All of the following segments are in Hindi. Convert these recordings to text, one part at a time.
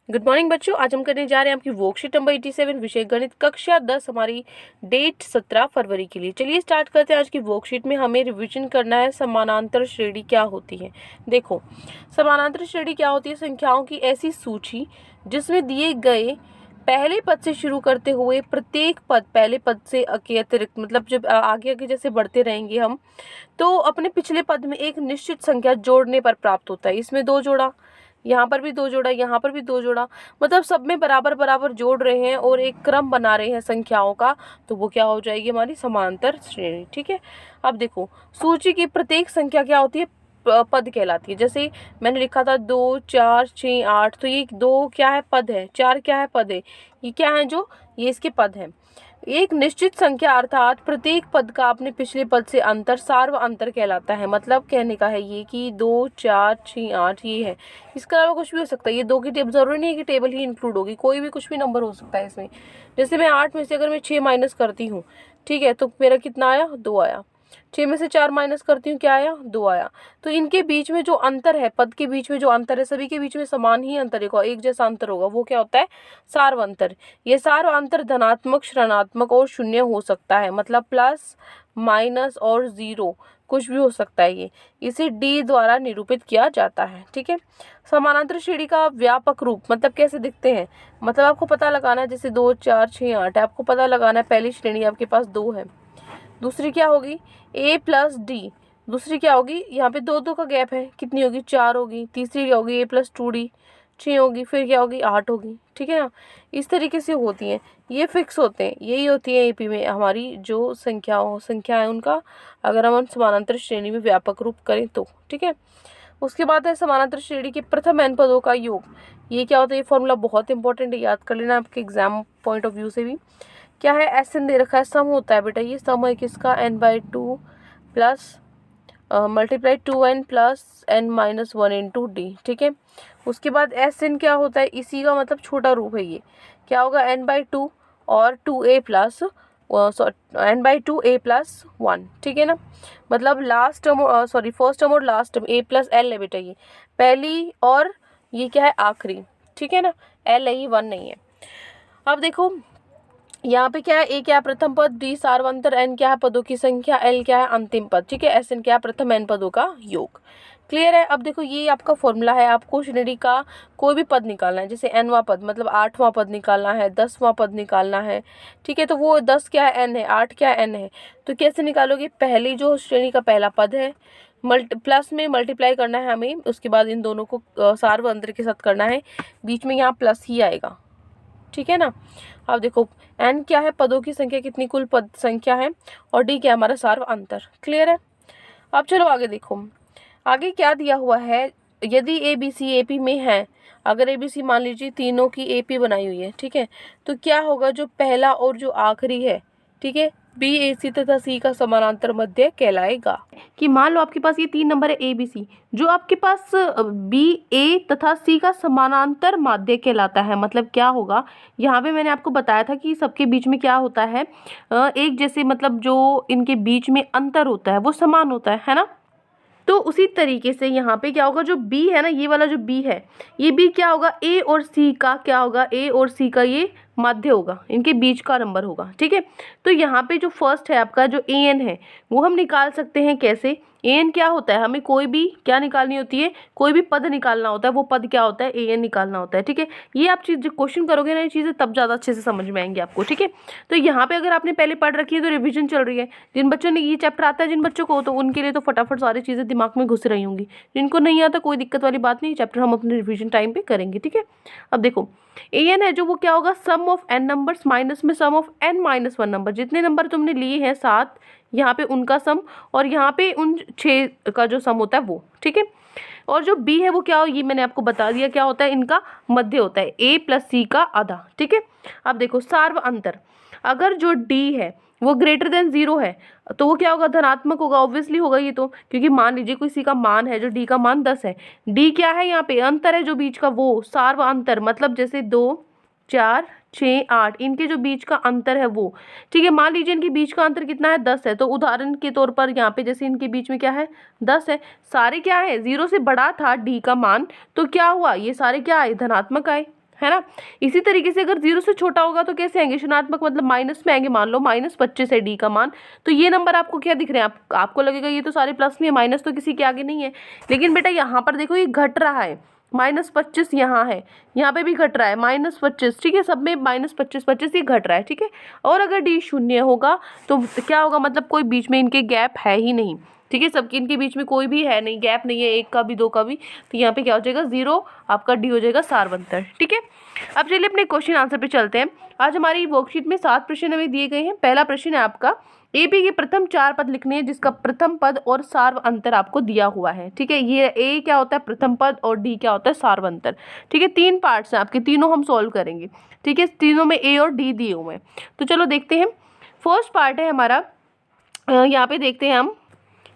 गुड मॉर्निंग बच्चों, आज हम करने जा रहे हैं आपकी वर्कशीट नंबर 87 विषय गणित कक्षा 10, हमारी डेट 17 फरवरी के लिए। चलिए स्टार्ट करते हैं। आज की वर्कशीट में हमें रिवीजन करना है समानांतर श्रेणी क्या होती है। देखो, समानांतर श्रेणी क्या होती है? संख्याओं की ऐसी सूची जिसमें दिए गए पहले पद से शुरू करते हुए प्रत्येक पद पहले पद से के अतिरिक्त, मतलब जब आगे आगे जैसे बढ़ते रहेंगे हम, तो अपने पिछले पद में एक निश्चित संख्या जोड़ने पर प्राप्त होता है। इसमें 2 जोड़ा, यहाँ पर भी 2 जोड़ा, यहाँ पर भी 2 जोड़ा, मतलब सब में बराबर बराबर जोड़ रहे हैं और एक क्रम बना रहे हैं संख्याओं का, तो वो क्या हो जाएगी? हमारी समांतर श्रेणी। ठीक है। अब देखो, सूची की प्रत्येक संख्या क्या होती है? पद कहलाती है। जैसे मैंने लिखा था 2, 4, 6, 8, तो ये 2 क्या है? पद है। 4 क्या है? पद है। ये क्या है? जो ये इसके पद हैं। एक निश्चित संख्या अर्थात प्रत्येक पद का अपने पिछले पद से अंतर सार्व अंतर कहलाता है। मतलब कहने का है ये कि 2, 4, 6, 8 ये है। इसके अलावा कुछ भी हो सकता है। ये 2 की टेबल जरूरी नहीं है कि टेबल ही इंक्लूड होगी, कोई भी कुछ भी नंबर हो सकता है इसमें। जैसे मैं 8 में से अगर मैं 6 माइनस करती हूँ, ठीक है, तो मेरा कितना आया? 2 आया। 6 में से 4 माइनस करती हूँ, क्या आया? 2 आया। तो इनके बीच में जो अंतर है, पद के बीच में जो अंतर है, सभी के बीच में समान ही अंतर होगा, एक जैसा अंतर होगा। वो क्या होता है? सार्व अंतर। ये सार्व अंतर धनात्मक, ऋणात्मक और शून्य हो सकता है। मतलब प्लस, माइनस और 0 कुछ भी हो सकता है। ये इसे डी द्वारा निरूपित किया जाता है। ठीक है। समानांतर श्रेणी का व्यापक रूप मतलब कैसे दिखते हैं? मतलब आपको पता लगाना है, जैसे 2, 4, 6, 8 है, आपको पता लगाना है पहली श्रेणी आपके पास 2 है, दूसरी क्या होगी? a plus D. दूसरी क्या होगी? यहाँ पे 2 का गैप है, कितनी होगी? 4 होगी। तीसरी क्या होगी? a प्लस 2d, 6 होगी। फिर क्या होगी? 8 होगी। ठीक है ना। इस तरीके से होती हैं, ये फिक्स होते हैं। यही होती है एपी में हमारी जो संख्या है उनका, अगर हम समानांतर श्रेणी में व्यापक रूप करें तो। ठीक है। उसके बाद है समानांतर श्रेणी के प्रथम n पदों का योग। ये क्या होता है? ये फॉर्मूला बहुत इंपॉर्टेंट है, याद कर लेना आपके एग्जाम पॉइंट ऑफ व्यू से भी। क्या है? एस एन दे रखा है, सम होता है बेटा। ये सम है किसका? n/2 plus multiply 2n plus n-1 into D. ठीक है। उसके बाद एस एन क्या होता है? इसी का मतलब छोटा रूप है। ये क्या होगा? n/2 और 2a प्लस n/2a+1। ठीक है ना। मतलब लास्ट टर्म, फर्स्ट टर्म और last term a plus L है बेटा। ये पहली और ये क्या है? आखिरी। ठीक है ना। एल है, 1 नहीं है। अब देखो, यहाँ पे क्या है? ए क्या है? प्रथम पद। डी सार्वंतर। एन क्या है? पदों की संख्या। एल क्या है? अंतिम पद। ठीक है। एस एन क्या है? प्रथम एन पदों का योग। क्लियर है? अब देखो, ये आपका फॉर्मूला है। आपको श्रेणी का कोई भी पद निकालना है, जैसे एनवां पद, मतलब 8वां पद निकालना है, 10वां पद निकालना है। ठीक है। तो वो 10 क्या है? एन है। 8 क्या है? एन है। तो कैसे निकालोगे? पहली जो श्रेणी का पहला पद है, प्लस में मल्टीप्लाई करना है हमें, उसके बाद इन दोनों को सार्व अंतर के साथ करना है, बीच में यहाँ प्लस ही आएगा। ठीक है ना। अब देखो, एन क्या है? पदों की संख्या, कितनी कुल पद संख्या है, और डी क्या है? हमारा सार्व अंतर। क्लियर है? अब चलो आगे देखो, आगे क्या दिया हुआ है। यदि A B C A P में है, अगर ए बी सी मान लीजिए तीनों की ए पी बनाई हुई है, ठीक है, तो क्या होगा? जो पहला और जो आखिरी है, ठीक है, बी ए सी तथा सी का समानांतर मध्य कहलाएगा। कि मान लो आपके पास ये 3 नंबर है ए बी सी, जो आपके पास बी ए तथा सी का समानांतर माध्य कहलाता है। मतलब क्या होगा? यहाँ पे मैंने आपको बताया था कि सबके बीच में क्या होता है? एक जैसे, मतलब जो इनके बीच में अंतर होता है वो समान होता है ना। तो उसी तरीके से यहाँ पे क्या होगा? जो बी है ना, ये वाला जो बी है, ये बी क्या होगा? ए और सी का क्या होगा? ए और सी का ये माध्य होगा, इनके बीच का नंबर होगा। ठीक है। तो यहाँ पे जो फर्स्ट है आपका, जो ए एन है, वो हम निकाल सकते हैं। कैसे? ए एन क्या होता है? हमें कोई भी क्या निकालनी होती है? कोई भी पद निकालना होता है, वो पद क्या होता है? ए एन निकालना होता है। ठीक है। ये आप चीज़ क्वेश्चन करोगे ना, ये चीज़ें तब ज़्यादा अच्छे से समझ में आएंगी आपको। ठीक है। तो यहाँ पे अगर आपने पहले पढ़ रखी है तो रिविजन चल रही है। जिन बच्चों ने ये चैप्टर आता है, जिन बच्चों को, तो उनके लिए तो फटाफट सारी चीज़ें दिमाग में घुस रही होंगी। जिनको नहीं आता, कोई दिक्कत वाली बात नहीं, चैप्टर हम अपने रिविजन टाइम पे करेंगे। ठीक है। अब देखो, ए एन है जो, वो क्या होगा? सम ऑफ एन नंबर्स माइनस में सम ऑफ n-1 नंबर। जितने नंबर तुमने लिए हैं 7, यहाँ पे उनका सम, और यहाँ पे उन 6 का जो सम होता है वो। ठीक है। और जो बी है वो क्या हो? ये मैंने आपको बता दिया क्या होता है, इनका मध्य होता है, a प्लस सी का आधा। ठीक है। अब देखो, सार्व अंतर, अगर जो डी है वो ग्रेटर देन 0 है, तो वो क्या होगा? धनात्मक होगा। ऑब्वियसली होगा ये तो, क्योंकि मान लीजिए कोई सी का मान है, जो डी का मान 10 है, डी क्या है? यहाँ पे अंतर है जो बीच का, वो सार्व अंतर। मतलब जैसे 2, 4, 6, 8, इनके जो बीच का अंतर है वो। ठीक है। मान लीजिए इनके बीच का अंतर कितना है? 10 है। तो उदाहरण के तौर पर यहाँ पे जैसे इनके बीच में क्या है? 10 है। सारे क्या है? 0 से बड़ा था डी का मान, तो क्या हुआ? ये सारे क्या आए? धनात्मक आए, है ना। इसी तरीके से अगर 0 से छोटा होगा तो कैसे आएंगे, ऋणात्मक मतलब माइनस में आएंगे। मान लो -25 है डी का मान, तो ये नंबर आपको क्या दिख रहे हैं, आपको लगेगा ये तो सारे प्लस में है, माइनस तो किसी के आगे नहीं है। लेकिन बेटा यहाँ पर देखो ये घट रहा है, -25 यहाँ है, यहाँ पे भी घट रहा है -25, ठीक है, सब में -25 ये घट रहा है, ठीक है। और अगर डी 0 होगा तो क्या होगा, मतलब कोई बीच में इनके गैप है ही नहीं, ठीक है, सबके इनके बीच में कोई भी है नहीं, गैप नहीं है, एक का भी दो का भी, तो यहाँ पे क्या हो जाएगा 0, आपका डी हो जाएगा सारवंतर, ठीक है। अब चलिए अपने क्वेश्चन आंसर पे चलते हैं। आज हमारी वर्कशीट में 7 प्रश्न हमें दिए गए हैं। पहला प्रश्न है आपका, एपी के प्रथम 4 पद लिखने हैं जिसका प्रथम पद और सार्वअंतर आपको दिया हुआ है, ठीक है। ये ए क्या होता है प्रथम पद और डी क्या होता है सार्वअंतर, ठीक है। 3 पार्ट्स हैं आपके, तीनों हम सॉल्व करेंगे, ठीक है। तीनों में ए और डी दिए हुए हैं, तो चलो देखते हैं। फर्स्ट पार्ट है हमारा, यहाँ पे देखते हैं हम,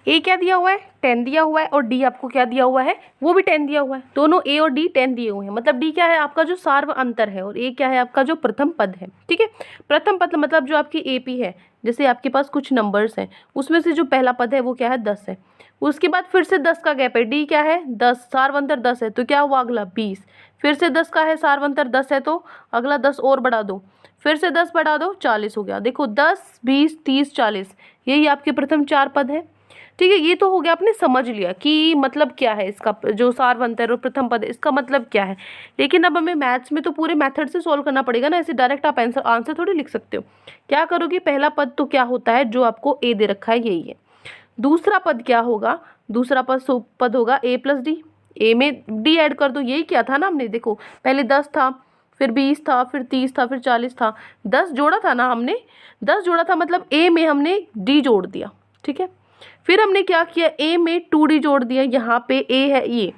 ए क्या दिया हुआ है 10 दिया हुआ है, और डी आपको क्या दिया हुआ है वो भी 10 दिया हुआ है। दोनों ए और डी 10 दिए हुए हैं, मतलब डी क्या है आपका जो सार्वअंतर है और ए क्या है आपका जो प्रथम पद है, ठीक है। प्रथम पद मतलब जो आपकी एपी है, जैसे आपके पास कुछ नंबर्स हैं उसमें से जो पहला पद है वो क्या है 10 है, उसके बाद फिर से 10 का गैप है, डी क्या है 10, सार्वअंतर 10 है, तो क्या हुआ अगला 20, फिर से 10 का है सार्वअंतर 10 है, तो अगला 10 और बढ़ा दो, फिर से 10 बढ़ा दो 40 हो गया। देखो 10 20 30 40, यही आपके प्रथम 4 पद है, ठीक है। ये तो हो गया, आपने समझ लिया कि मतलब क्या है इसका, जो सार्वअंतर और प्रथम पद है इसका मतलब क्या है। लेकिन अब हमें मैथ्स में तो पूरे मेथड से सॉल्व करना पड़ेगा ना, ऐसे डायरेक्ट आप आंसर थोड़ी लिख सकते हो। क्या करोगे, पहला पद तो क्या होता है जो आपको ए दे रखा है यही है। दूसरा पद क्या होगा, दूसरा पद होगा ए प्लस डी, ए में डी ऐड कर दो, यही क्या था ना हमने, देखो पहले 10 था, फिर 20 था, फिर 30 था, फिर 40 था, 10 जोड़ा था ना हमने, 10 जोड़ा था मतलब ए में हमने डी जोड़ दिया, ठीक है। फिर हमने क्या किया, ए में 2d जोड़ दिया, यहाँ पे ए है ये,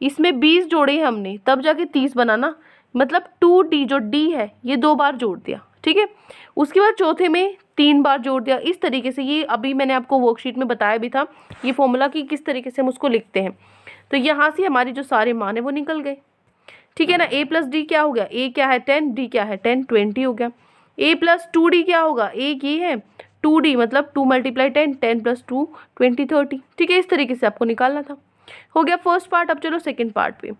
इसमें 20 जोड़े हमने तब जाके 30 बनाना, मतलब 2d जो d है ये 2 बार जोड़ दिया, ठीक है। उसके बाद चौथे में 3 बार जोड़ दिया, इस तरीके से। ये अभी मैंने आपको वर्कशीट में बताया भी था ये फॉर्मूला कि किस तरीके से हम उसको लिखते हैं। तो यहाँ से हमारी जो सारे मान है वो निकल गए, ठीक है ना। ए प्लस डी क्या हो गया, ए क्या है 10, डी क्या है 10, 20 हो गया। ए प्लस 2d क्या होगा, ए ये है 2d मतलब 2 × 10, 10 + 2 20 30, ठीक है। इस तरीके से आपको निकालना था, हो गया फर्स्ट पार्ट। अब चलो सेकंड पार्ट पे।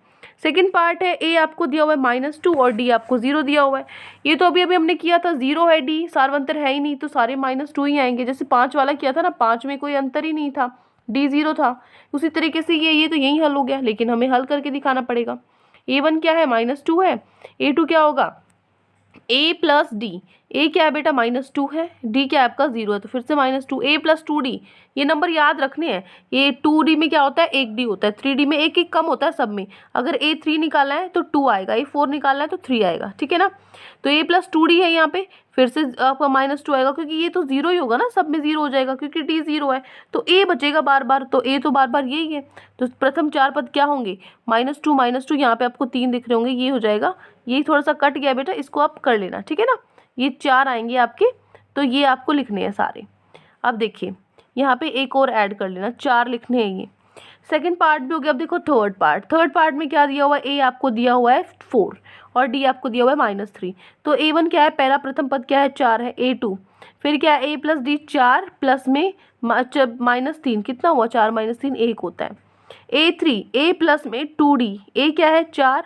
सेकंड पार्ट है, ए आपको दिया हुआ है -2 और डी आपको 0 दिया हुआ है। ये तो अभी हमने किया था, 0 है डी, सार्वअंतर है ही नहीं तो सारे -2 ही आएंगे। जैसे 5 वाला किया था ना, 5 में कोई अंतर ही नहीं था, डी 0 था। उसी तरीके से ये तो यही हल हो गया, लेकिन हमें हल करके दिखाना पड़ेगा। A1 क्या है -2 है, A2 क्या होगा a प्लस डी, ए क्या है बेटा -2 है, डी क्या है आपका 0 है, तो फिर से -2, a प्लस 2d, ये नंबर याद रखने हैं। ये 2d में क्या होता है 1d होता है, 3d में एक एक कम होता है सब में। अगर a 3 निकालना है तो 2 आएगा, a 4 निकालना है तो 3 आएगा, ठीक है ना। तो a प्लस 2d है यहाँ पे, फिर से आपका -2 आएगा क्योंकि ये तो 0 ही होगा ना, सब में 0 हो जाएगा क्योंकि d 0 है, तो a बचेगा बार बार, तो a तो बार बार यही है। तो प्रथम 4 पद क्या होंगे, -2 यहाँ पे आपको 3 दिख रहे होंगे, ये हो जाएगा, यही थोड़ा सा कट गया बेटा, इसको आप कर लेना, ठीक है ना। ये 4 आएंगे आपके, तो ये आपको लिखने हैं सारे। अब देखिए यहाँ पे एक और ऐड कर लेना, 4 लिखने हैं ये। सेकंड पार्ट भी हो गया। अब देखो थर्ड पार्ट में क्या दिया हुआ है, ए आपको दिया हुआ है 4 और डी आपको दिया हुआ है -3। तो A1 क्या है, पहला प्रथम पद क्या है 4 है, A2 फिर क्या है a प्लस डी, 4 प्लस में -3 कितना हुआ, 4 - 3 1 होता है। A3 a प्लस में 2d, a क्या है 4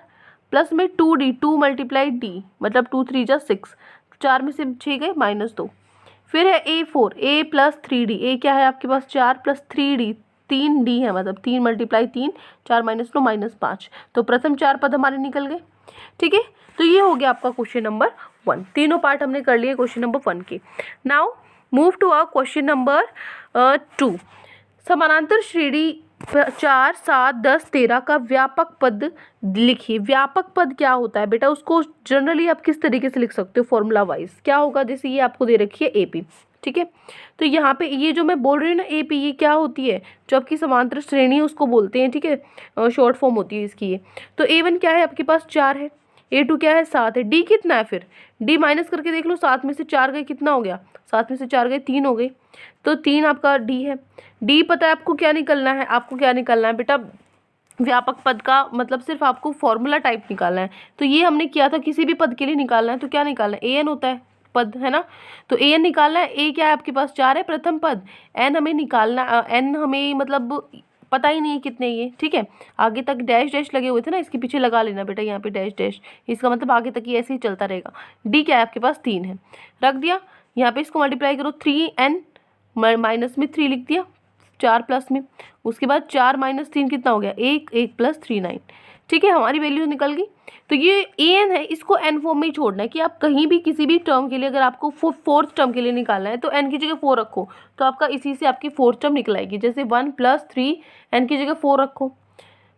प्लस में 2d, 2 × d मतलब 2 3 जा 6, 4 में से 6 गए -2। फिर है A4 a plus 3d, a क्या है आपके पास 4 प्लस 3d, 3d है मतलब 3 × 3, 4 -9 -5। तो प्रथम 4 पद हमारे निकल गए, ठीक है। तो ये हो गया आपका क्वेश्चन नंबर 1। तीनों पार्ट हमने कर लिए क्वेश्चन नंबर 1 के। Now move to our question number 2। समानांतर श्रेणी 4 7 10 13 का व्यापक पद लिखिए। व्यापक पद क्या होता है बेटा, उसको जनरली आप किस तरीके से लिख सकते हो फॉर्मूला वाइज। क्या होगा, जैसे ये आपको दे रखी है एपी, ठीक है। तो यहाँ पे ये जो मैं बोल रही हूँ ना एपी, ये क्या होती है, जो आपकी समांतर श्रेणी है उसको बोलते हैं, ठीक है, शॉर्ट फॉर्म होती है इसकी ये। तो A1 क्या है आपके पास 4 है, A2 क्या है 7 है, D कितना है, फिर D माइनस करके देख लो, 7 में से 4 गए कितना हो गया, 7 में से 4 गए 3 हो गई, तो 3 आपका D है। D पता है आपको क्या निकलना है, आपको क्या निकलना है बेटा, व्यापक पद का मतलब सिर्फ आपको फॉर्मूला टाइप निकालना है। तो ये हमने किया था, किसी भी पद के लिए निकालना है तो क्या निकालना है, AN होता है पद, है ना। तो AN निकालना है, A क्या है आपके पास 4 है प्रथम पद, N हमें निकालना, N हमें मतलब पता ही नहीं है कितने ये, ठीक है। आगे तक डैश डैश लगे हुए थे ना, इसके पीछे लगा लेना बेटा यहाँ पे डैश डैश, इसका मतलब आगे तक ये ऐसे ही चलता रहेगा। डी क्या है आपके पास 3 है, रख दिया। यहाँ पे इसको मल्टीप्लाई करो 3n माइनस में 3 लिख दिया 4 प्लस में, उसके बाद 4 माइनस 3 कितना हो गया 1, 1 प्लस 3 9, ठीक है। हमारी वैल्यू निकल गई। तो ये an है, इसको n फॉर्म में ही छोड़ना है कि आप कहीं भी किसी भी टर्म के लिए अगर आपको फोर्थ टर्म के लिए निकालना है तो n की जगह 4 रखो, तो आपका इसी से आपकी फोर्थ टर्म निकल आएगी। जैसे 1 + 3 n की जगह 4 रखो,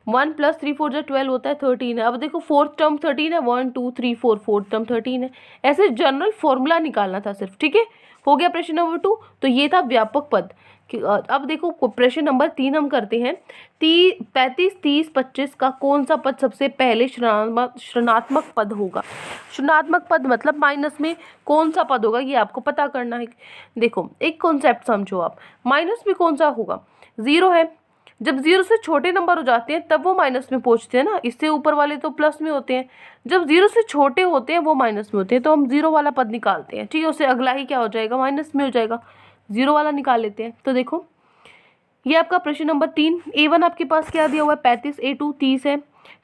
1 + 3 4 12 होता है 13 है। अब देखो फोर्थ टर्म 13 है, 1 2 3 4 फोर्थ टर्म 13 है। ऐसे जनरल फॉर्मूला निकालना था सिर्फ, ठीक है। हो गया प्रश्न नंबर 2। तो ये था व्यापक पद। अब देखो प्रश्न नंबर 3 हम करते हैं। 35 30 25 का कौन सा पद सबसे पहले ऋणात्मक पद होगा। ऋणात्मक पद मतलब माइनस में कौन सा पद होगा ये आपको पता करना है। देखो एक कॉन्सेप्ट समझो आप, माइनस में कौन सा होगा, 0 है। जब 0 से छोटे नंबर हो जाते हैं तब वो माइनस में पहुंचते हैं ना, इससे ऊपर वाले तो प्लस में होते हैं। जब 0 से छोटे होते हैं वो माइनस में होते हैं, तो हम 0 वाला पद निकालते हैं, ठीक है। उससे अगला ही क्या हो जाएगा, माइनस में हो जाएगा। 0 वाला निकाल लेते हैं। तो देखो ये आपका प्रश्न नंबर 3। A1 आपके पास क्या दिया हुआ है 35, A2 30 है,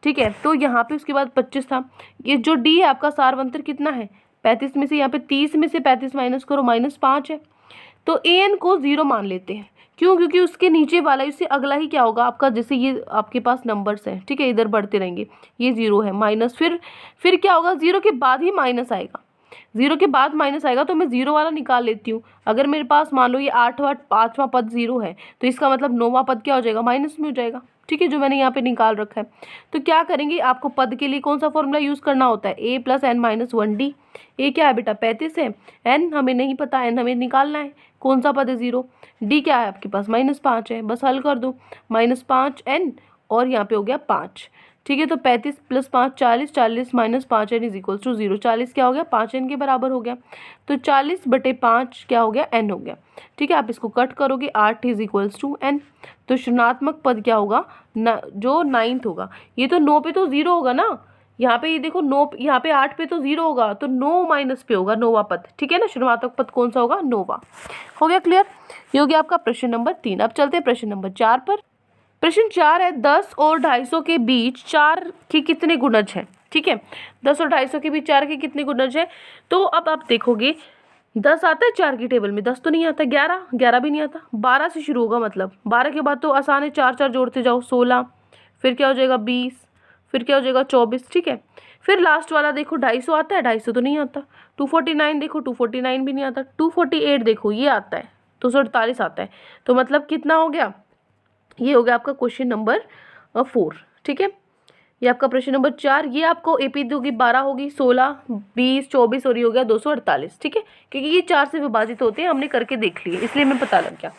ठीक है। तो यहाँ पे उसके बाद 25 था। ये जो D है आपका सारवंतर कितना है 35 में से, यहाँ पे 30 में से 35 माइनस करो, -5 है। तो an को 0 मान लेते हैं, क्यों, क्योंकि उसके नीचे वाला इससे अगला ही क्या होगा आपका, जैसे ये आपके पास नंबर्स हैं, ठीक है, इधर बढ़ते रहेंगे, ये 0 है माइनस, फिर क्या होगा 0 के बाद ही माइनस आएगा, 0 के बाद माइनस आएगा। तो मैं 0 वाला निकाल लेती हूँ। अगर मेरे पास मान लो ये 8वां पद 0 है तो इसका मतलब 9वां पद क्या हो जाएगा, माइनस में हो जाएगा, ठीक है, जो मैंने यहाँ पे निकाल रखा है। तो क्या करेंगे, आपको पद के लिए कौन सा फॉर्मूला यूज़ करना होता है, a + n - 1d। ए क्या है बेटा 35 है, n हमें नहीं पता, n हमें निकालना है, कौन सा पद है 0, d क्या है आपके पास -5 है, बस हल कर दो, -5n और यहाँ पे हो गया 5, ठीक है। तो 35 + 5 40, 40 - 5n = 0, 40 क्या हो गया 5n के बराबर हो गया। तो 40/5 क्या हो गया n हो गया, ठीक है। आप इसको कट करोगे 8 = n। तो ऋणात्मक पद क्या होगा जो 9th होगा। ये तो 9 पे तो 0 होगा ना, यहाँ पे ये देखो 9, यहाँ पे 8 पे तो 0 होगा, तो 9 माइनस पे होगा 9वां पद, ठीक है ना। ऋणात्मक पद कौन सा होगा 9वां। हो गया क्लियर। ये हो गया आपका प्रश्न नंबर 3। अब चलते हैं प्रश्न नंबर 4 पर। प्रश्न 4 है 10 और 250 के बीच 4 के कितने गुणज हैं, ठीक है। 10 और 250 के बीच 4 के कितने गुणज हैं। तो अब आप देखोगे 10 आता है 4 की टेबल में, 10 तो नहीं आता, 11 भी नहीं आता, 12 से शुरू होगा, मतलब 12 के बाद तो आसान है, 4 4 जोड़ते जाओ 16, फिर क्या हो जाएगा 20, फिर क्या हो जाएगा 24, ठीक है। फिर लास्ट वाला देखो 250 आता है, 250 तो नहीं आता। 249 देखो 249 भी नहीं आता। 248 देखो ये आता है, 248 आता है। तो मतलब कितना हो गया, ये हो गया आपका क्वेश्चन नंबर 4, ठीक है। ये आपका प्रश्न नंबर 4। ये आपको एपी होगी 12 होगी, 16 20 24 और ये हो गया 248, ठीक है, क्योंकि ये 4 से विभाजित होते हैं, हमने करके देख लिए इसलिए हमें पता लग गया।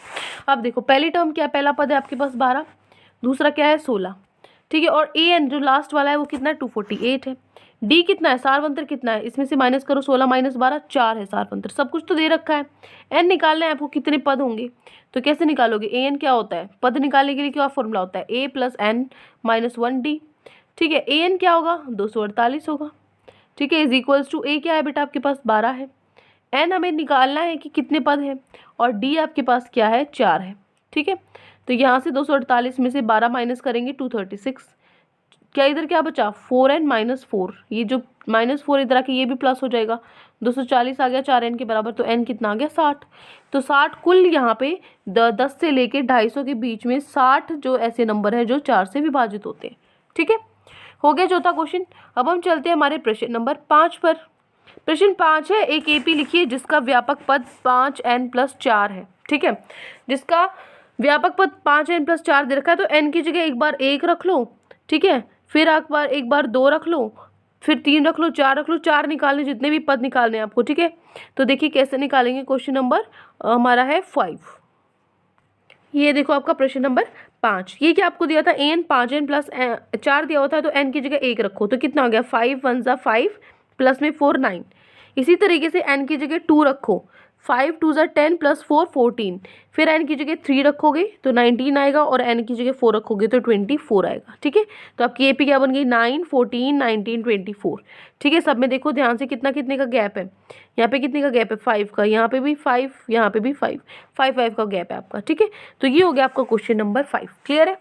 अब देखो पहली टर्म क्या है, पहला पद है आपके पास 12, दूसरा क्या है 16, ठीक है। और ए एन जो लास्ट वाला है वो कितना है 248 है। डी कितना है, सारवंतर कितना है, इसमें से माइनस करो 16 - 12 4 है सारवंतर, सब कुछ तो दे रखा है। एन निकालना है आपको, कितने पद होंगे, तो कैसे निकालोगे, ए एन क्या होता है, पद निकालने के लिए क्या फॉर्मूला होता है, a + n - 1d, ठीक है। ए एन क्या होगा 248 होगा, ठीक है, = ए क्या है बेटा आपके पास 12 है, एन हमें निकालना है कि कितने पद हैं, और डी आपके पास क्या है 4 है, ठीक है। तो यहाँ से 248 में से 12 माइनस करेंगे 236, क्या इधर क्या बचा 4n - 4, ये जो -4 इधर आके ये भी प्लस हो जाएगा, 240 आ गया 4n के बराबर, तो n कितना आ गया 60। तो 60 कुल यहाँ पे 10 से लेके 250 के बीच में 60 जो ऐसे नंबर है जो 4 से विभाजित होते हैं, ठीक है। हो गया चौथा क्वेश्चन। अब हम चलते हैं हमारे प्रश्न नंबर 5 पर। प्रश्न 5 है, एक एपी लिखिए जिसका व्यापक पद 5n + 4 है, ठीक है। जिसका व्यापक पद 5n + 4 दे रखा है, तो n की जगह एक बार 1 रख लो, ठीक है, फिर एक बार 2 रख लो, फिर 3 रख लो, 4 रख लो, 4 निकालने जितने भी पद निकालने हैं आपको, ठीक है। तो देखिए कैसे निकालेंगे, क्वेश्चन नंबर हमारा है 5। ये देखो आपका प्रश्न नंबर 5। ये क्या आपको दिया था एन 5n + 4 दिया हुआ था, तो n की जगह 1 रखो, तो कितना हो गया 5 × 1 = 5 प्लस में 4 9। इसी तरीके से n की जगह 2 रखो, 5 2 ज़ा 10 प्लस 4 14, फिर n की जगह 3 रखोगे तो 19 आएगा और n की जगह 4 रखोगे तो 24 आएगा। ठीक है, तो आपकी AP क्या बन गई 9 14 19 24। ठीक है, सब में देखो ध्यान से कितना कितने का गैप है, यहाँ पे कितने का गैप है 5 का, यहाँ पे भी 5, यहाँ पे भी 5 5 का गैप है आपका। ठीक है, तो ये हो गया आपका क्वेश्चन नंबर 5। क्लियर है।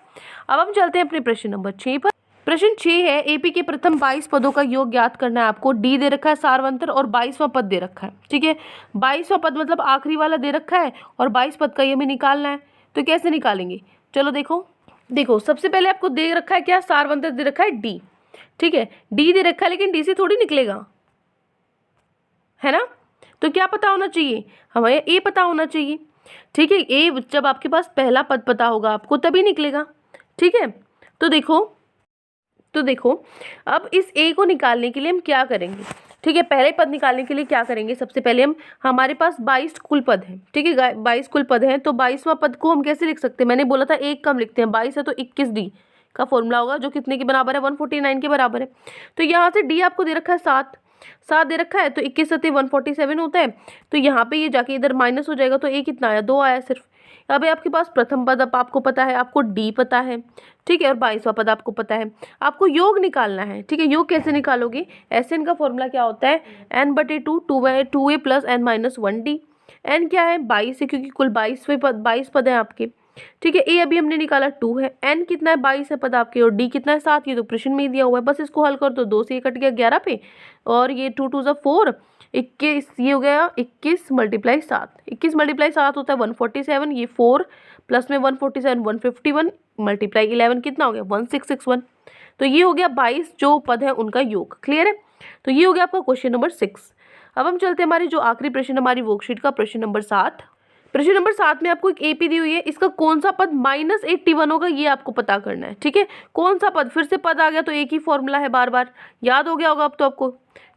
अब हम चलते हैं अपने प्रश्न नंबर 6 पर। प्रश्न 6 है, AP के प्रथम 22 पदों का योग ज्ञात करना है आपको। D दे रखा है सारवंतर और 22वां पद दे रखा है। ठीक है, 22वां पद मतलब आखिरी वाला दे रखा है और 22 पद का ये हमें निकालना है। तो कैसे निकालेंगे, चलो देखो सबसे पहले आपको दे रखा है क्या, सारवंतर दे रखा है D। ठीक है, D दे रखा है लेकिन D से थोड़ी निकलेगा, है ना। तो क्या पता होना चाहिए, हमें A पता होना चाहिए। ठीक है, A जब आपके पास पहला पद पता होगा आपको तभी निकलेगा। ठीक है, तो देखो अब इस A को निकालने के लिए हम क्या करेंगे। ठीक है, पहले पद निकालने के लिए क्या करेंगे, सबसे पहले हमारे पास 22 कुल पद हैं। ठीक है, 22 कुल पद हैं, तो 22वां पद को हम कैसे लिख सकते हैं, मैंने बोला था एक कम लिखते हैं, 22 है तो 21D का फॉर्मूला होगा जो कितने के बराबर है 149 के बराबर है। तो यहाँ से D आपको दे रखा है 7 दे रखा है, तो 21 7 147 होता है। तो यहाँ पे ये जाके इधर माइनस हो जाएगा, तो A कितना आया 2 आया सिर्फ। अब आपके पास प्रथम पद अब आपको पता है, आपको D पता है। ठीक है, और 22वां पद आपको पता है, आपको योग निकालना है। ठीक है, योग कैसे निकालोगे, SN का फॉर्मूला क्या होता है n/2 2a plus n - 1D। n क्या है 22 है क्योंकि कुल 22 पद है आपके। ठीक है, A अभी हमने निकाला 2 है, n कितना है 22 है पद आपके, और D कितना है 7, ये तो प्रश्न में ही दिया हुआ है। बस इसको हल कर दो, 2 से ये कट गया 11 पे, और ये 2 2 ज़ा 4 21, ये हो गया 21 × 7, 21 × 7 होता है 147, ये 4 प्लस में 147 151 × 11 कितना हो गया 1661। तो ये हो गया 22 जो पद है उनका योग। क्लियर है, तो ये हो गया आपका क्वेश्चन नंबर 6। अब हम चलते हैं हमारी जो आखिरी प्रश्न हमारी वर्कशीट का, प्रश्न नंबर 7। प्रश्न नंबर 7 में आपको एक AP दी हुई है, इसका कौन सा पद -81 होगा ये आपको पता करना है। ठीक है, कौन सा पद, फिर से पद आ गया तो एक ही फॉर्मूला है, बार बार याद हो गया होगा अब तो आपको।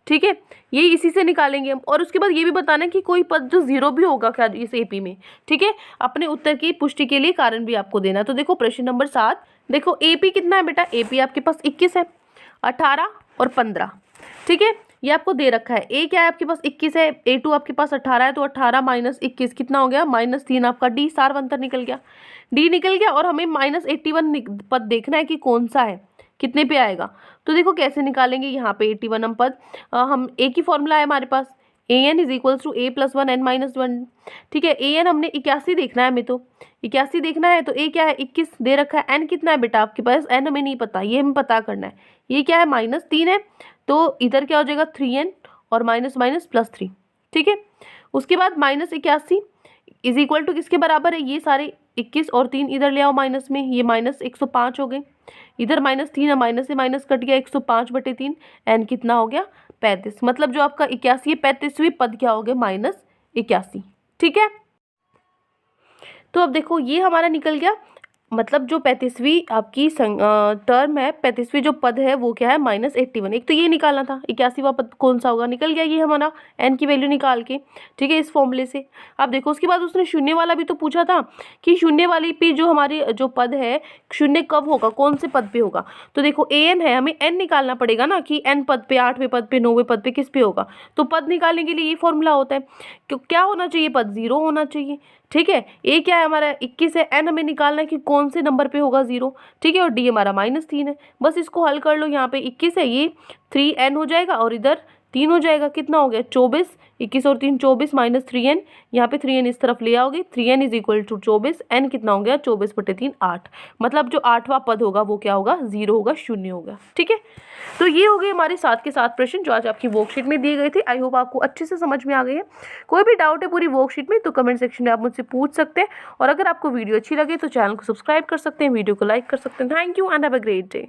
ठीक है, ये इसी से निकालेंगे हम, और उसके बाद ये भी बताना है कि कोई पद जो 0 भी होगा क्या इस AP में। ठीक है, अपने उत्तर की पुष्टि के लिए कारण भी आपको देना। तो देखो प्रश्न नंबर 7, देखो AP कितना है बेटा, AP आपके पास 21 है, 18 और 15। ठीक है, ये आपको दे रखा है। A क्या है आपके पास 21 है, A2 आपके पास 18 है, तो 18 - 21 कितना हो गया -3, आपका D सारवंतर निकल गया, D निकल गया। और हमें -81 पद देखना है कि कौन सा है, कितने पे आएगा। तो देखो कैसे निकालेंगे, यहाँ पे 81 हम पद, हम एक ही फॉर्मूला है हमारे पास, AN = A + 1 n - 1। ठीक है, AN हमने 81 देखना है, हमें तो 81 देखना है, तो A क्या है 21 दे रखा है, N कितना है बेटा आपके पास, N हमें नहीं पता, ये हमें पता करना है। ये क्या है -3 है, तो इधर क्या हो जाएगा 3n और +3। ठीक है, उसके बाद -81 = किसके बराबर है, ये सारे 21 और 3 इधर ले आओ माइनस में, ये -105 हो गए, इधर -3 है, माइनस से माइनस कट गया 105/3, n कितना हो गया 35। मतलब जो आपका 81 है 35वीं पद क्या हो गया -81। ठीक है, तो अब देखो ये हमारा निकल गया, मतलब जो 35वीं आपकी टर्म है, 35वीं जो पद है वो क्या है -81। एक तो ये निकालना था 81वां पद कौन सा होगा, निकल गया ये हमारा n की वैल्यू निकाल के। ठीक है, इस फॉर्मूले से। अब देखो उसके बाद उसने शून्य वाला भी तो पूछा था कि शून्य वाली पे जो हमारी जो पद है शून्य कब होगा, कौन से पद पे होगा। तो देखो an है, हमें n निकालना पड़ेगा ना कि n पद पे, 8वें पद पे, 9वें पद पे किस पे होगा। तो पद निकालने के लिए ये फॉर्मूला होता है, क्या होना चाहिए पद 0 होना चाहिए। ठीक है, A क्या है हमारा 21 है, n हमें निकालना है कि कौन से नंबर पे होगा 0। ठीक है, और D हमारा -3 है, बस इसको हल कर लो। यहाँ पे 21 है, ये 3n हो जाएगा और इधर 3 हो जाएगा, कितना हो गया 24, 21 और 3 24 -3n, यहाँ पे 3n इस तरफ ले आओगे, 3n = 24, n कितना हो गया 24/3 8। मतलब जो 8वां पद होगा वो क्या होगा 0 होगा, 0 होगा। ठीक है, तो ये हो गए हमारे 7 के 7 प्रश्न जो आज आपकी वर्कशीट में दिए गए थे। आई होप आपको अच्छे से समझ में आ गए हैं। कोई भी डाउट है पूरी वर्कशीट में तो कमेंट सेक्शन में आप मुझसे पूछ सकते हैं, और अगर आपको वीडियो अच्छी लगे तो चैनल को सब्सक्राइब कर सकते हैं, वीडियो को लाइक कर सकते हैं। Thank you and have a great day.